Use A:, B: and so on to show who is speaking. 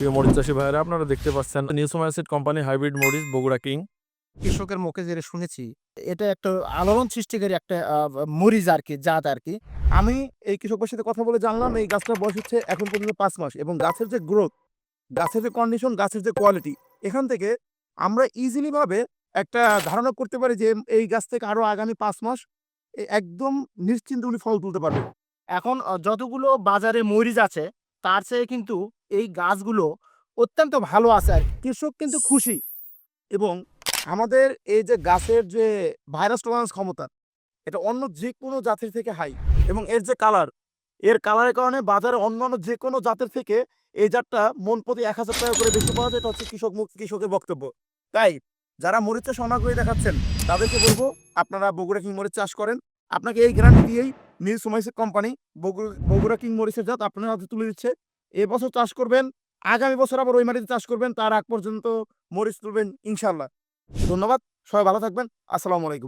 A: প্রিয় মরিচ চাষী ভাইয়েরা, আপনারা দেখতে পাচ্ছেন নিউসোমাইসিড কোম্পানি হাইব্রিড মরিচ বগুড়া কিং।
B: কৃষকের মুখে যেটা শুনেছি, এটা একটা আলোড়ন সৃষ্টিকারী একটা মরিচ আরকি, জাত আরকি। আমি এই কৃষকের সাথে কথা বলে জানলাম এই গাছটার বয়স হচ্ছে এখন পর্যন্ত ৫ মাস এবং গাছের যে গ্রোথ, গাছের যে কন্ডিশন, গাছের যে কোয়ালিটি, এখান থেকে আমরা ইজিলি ভাবে একটা ধারণা করতে পারি যে এই গাছ থেকে আরো আগামী ৫ মাস একদম নিশ্চিন্তে উনি ফল তুলতে পারবে। এখন যতগুলো বাজারে মরিচ আছে, তার চেয়ে কিন্তু এই গাছগুলো অত্যন্ত ভালো আছে আরকি। কৃষক কিন্তু খুশি এবং আমাদের এই যে গাছের যে ভাইরাস টলারেন্স ক্ষমতা, এটা অন্য যেকোনো জাতের থেকে হাই এবং এর যে কালার, এর কালারের কারণে বাজারে অন্যান্য যেকোনো জাতের থেকে এই জাতটা মন প্রতি ১,০০০ টাকা করে বেশি পাওয়া যায়। এটা হচ্ছে কৃষকের বক্তব্য। তাই যারা মরিচের স্বর্ণাগ্রহী দেখাচ্ছেন, তাদেরকে বলব আপনারা বগুড়া কিং মরিচ চাষ করেন। আপনাকে এই গ্যারান্টি দিয়েই নিউসোমাইসিড কোম্পানি বগুড়া কিং মরিচের জাত আপনার হাতে তুলে দিচ্ছে। এবছর চাষ করবেন, আগামী বছর আবার ওই মাটিতে চাষ করবেন, তার আগ পর্যন্ত মরিচ তুলবেন ইনশাআল্লাহ। ধন্যবাদ। সবাই ভালো থাকবেন। আসসালামু আলাইকুম।